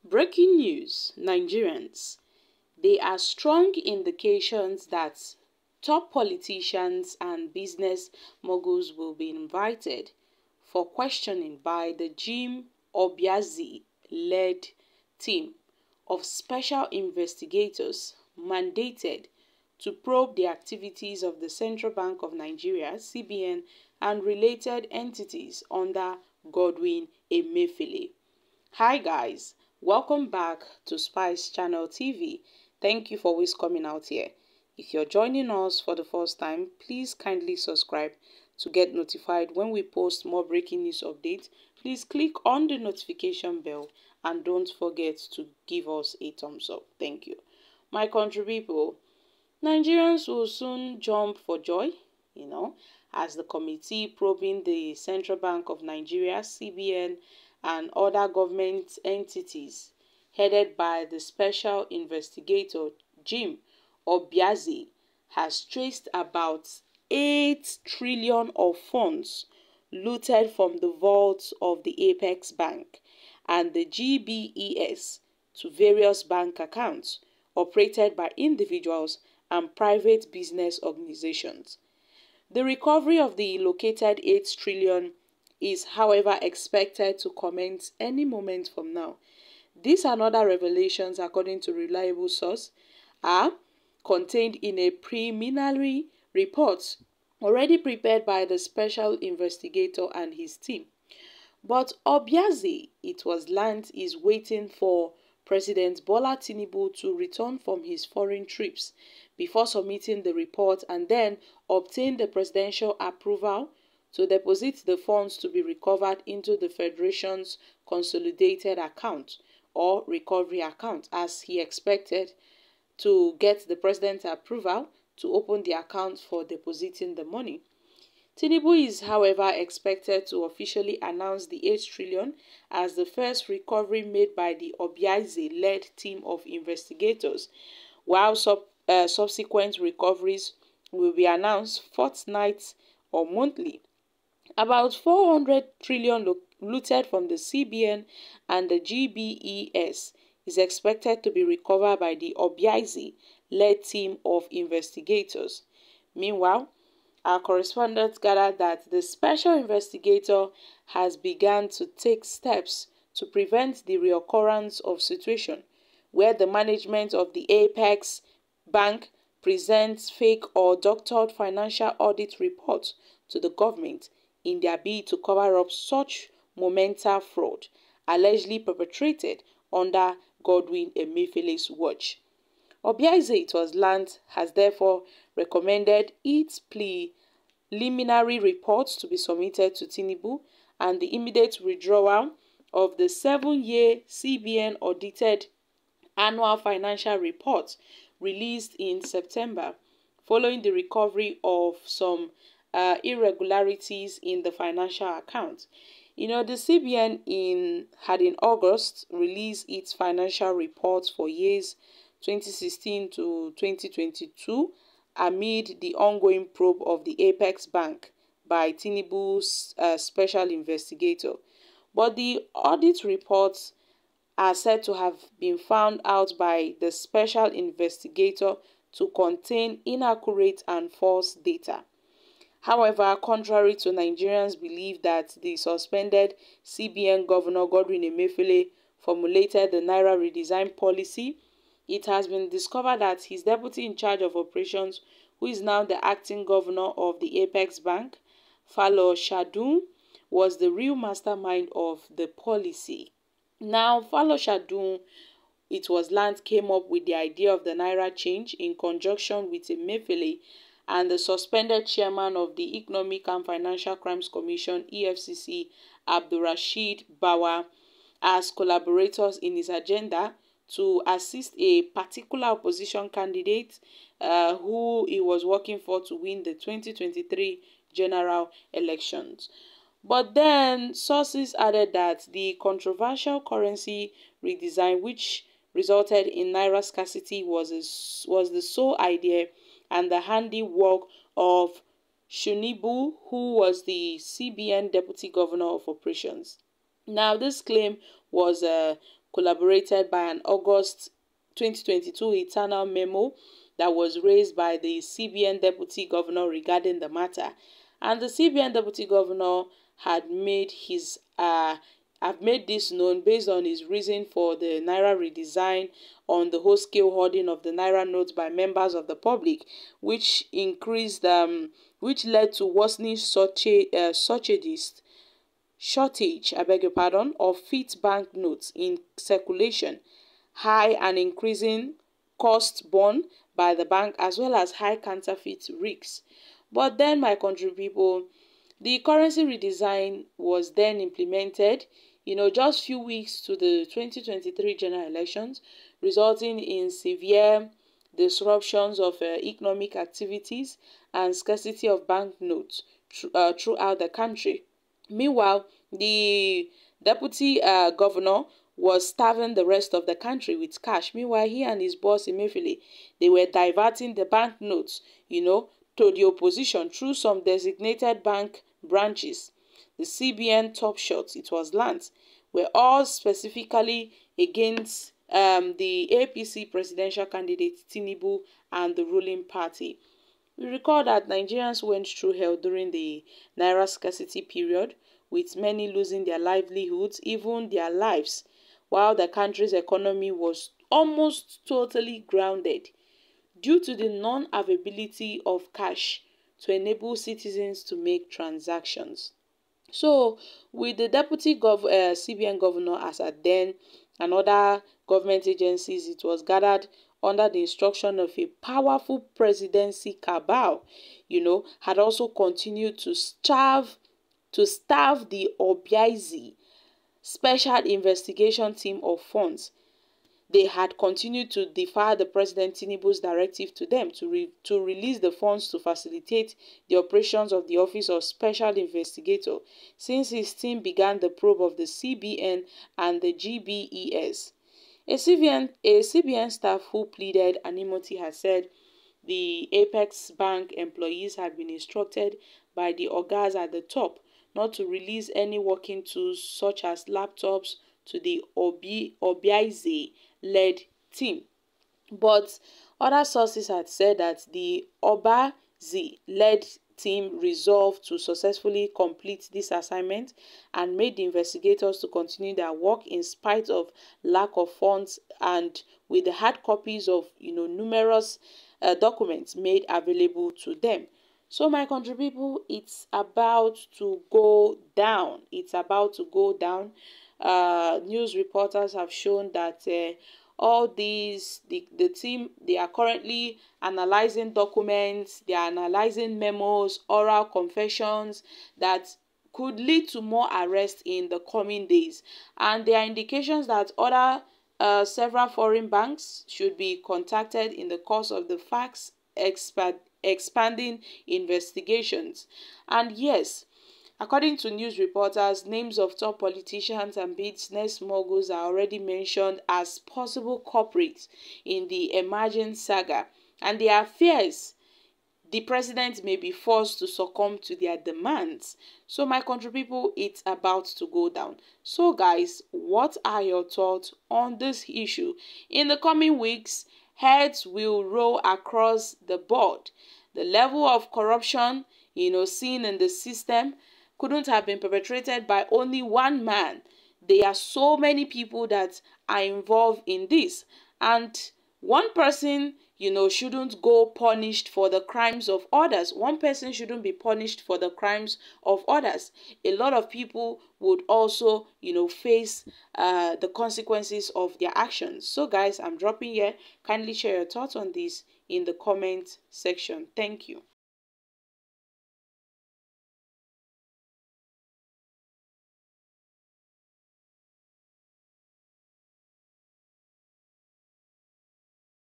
Breaking news, Nigerians. There are strong indications that top politicians and business moguls will be invited for questioning by the Jim Obiazi-led team of special investigators mandated to probe the activities of the Central Bank of Nigeria (CBN) and related entities under Godwin Emefiele. Hi guys, welcome back to Spice Channel TV. Thank you for always coming out here. If you're joining us for the first time, please kindly subscribe to get notified when we post more breaking news updates. Please click on the notification bell and don't forget to give us a thumbs up. Thank you. My country people, Nigerians will soon jump for joy, as the committee probing the Central Bank of Nigeria (CBN) and other government entities headed by the special investigator Jim Obiazi has traced about 8 trillion of funds looted from the vaults of the Apex Bank and the GBES to various bank accounts operated by individuals and private business organizations. The recovery of the located 8 trillion is, however, expected to commence any moment from now. These and other revelations, according to reliable sources, are contained in a preliminary report already prepared by the special investigator and his team. But Obiazi, it was learned, is waiting for President Bola Tinubu to return from his foreign trips before submitting the report and then obtain the presidential approval to deposit the funds to be recovered into the Federation's consolidated account or recovery account, as he expected to get the president's approval to open the account for depositing the money. Tinubu is, however, expected to officially announce the 8 trillion as the first recovery made by the Obiazi-led team of investigators, while subsequent recoveries will be announced fortnightly or monthly. About 400 trillion looted from the CBN and the GBES is expected to be recovered by the Obiazi-led team of investigators. Meanwhile, our correspondents gathered that the special investigator has begun to take steps to prevent the reoccurrence of situation where the management of the Apex Bank presents fake or doctored financial audit reports to the government in their bid to cover up such monumental fraud allegedly perpetrated under Godwin Emefiele's watch. Obiazi, it was learned, has therefore recommended its preliminary reports to be submitted to Tinubu and the immediate withdrawal of the 7-year CBN audited annual financial report released in September, following the recovery of some irregularities in the financial account. The CBN had in August released its financial reports for years 2016 to 2022 amid the ongoing probe of the Apex Bank by Tinubu's special investigator. But the audit reports are said to have been found out by the special investigator to contain inaccurate and false data. However, contrary to Nigerians' belief that the suspended CBN Governor Godwin Emefiele formulated the Naira redesign policy, it has been discovered that his deputy in charge of operations, who is now the acting governor of the Apex Bank, Falo Shadun, was the real mastermind of the policy. Now, Falo Shadun, it was learned, came up with the idea of the Naira change in conjunction with Emefiele and the suspended chairman of the Economic and Financial Crimes Commission (EFCC), Abdulrasheed Bawa, as collaborators in his agenda to assist a particular opposition candidate who he was working for to win the 2023 general elections. But then sources added that the controversial currency redesign, which resulted in Naira scarcity, was the sole idea and the handiwork of Shunibu, who was the CBN Deputy Governor of Operations. Now, this claim was corroborated by an August 2022 internal memo that was raised by the CBN Deputy Governor regarding the matter. And the CBN Deputy Governor had made this known based on his reason for the Naira redesign on the whole-scale hoarding of the Naira notes by members of the public, which led to worsening shortage, of fit bank notes in circulation, high and increasing costs borne by the bank, as well as high counterfeit risks. But then, my country people, the currency redesign was then implemented, just few weeks to the 2023 general elections, resulting in severe disruptions of economic activities and scarcity of banknotes throughout the country. Meanwhile, the deputy governor was starving the rest of the country with cash. Meanwhile, he and his boss Emefiele, they were diverting the banknotes, to the opposition through some designated bank branches. The CBN top shots, it was lands, were all specifically against the APC presidential candidate Tinubu and the ruling party. We recall that Nigerians went through hell during the Naira scarcity period, with many losing their livelihoods, even their lives, while the country's economy was almost totally grounded due to the non-availability of cash to enable citizens to make transactions. So, with the deputy CBN governor as at then and other government agencies, it was gathered under the instruction of a powerful presidency cabal, had also continued to starve the Obiaizi Special Investigation Team of funds. They had continued to defy the President Tinubu's directive to them to release the funds to facilitate the operations of the Office of Special Investigator, since his team began the probe of the CBN and the GBES. A CBN staff who pleaded anonymity has said the Apex Bank employees had been instructed by the ogas at the top not to release any working tools such as laptops to the Obiaize-led team. But other sources had said that the Obiaize-led team resolved to successfully complete this assignment and made the investigators to continue their work in spite of lack of funds, and with the hard copies of numerous documents made available to them. So, my country people, it's about to go down. It's about to go down. News reporters have shown that all these, the team, they are currently analyzing documents, they are analyzing memos, oral confessions that could lead to more arrests in the coming days. And there are indications that other several foreign banks should be contacted in the course of the facts expanding investigations. And yes, according to news reporters, names of top politicians and business moguls are already mentioned as possible culprits in the emerging saga, and there are fears the president may be forced to succumb to their demands. So, my country people, it's about to go down. So guys, what are your thoughts on this issue? In the coming weeks, heads will roll across the board. The level of corruption, seen in the system couldn't have been perpetrated by only one man. There are so many people that are involved in this, and one person shouldn't go punished for the crimes of others. One person shouldn't be punished for the crimes of others. A lot of people would also face the consequences of their actions. So guys, I'm dropping here. Kindly share your thoughts on this in the comment section. Thank you.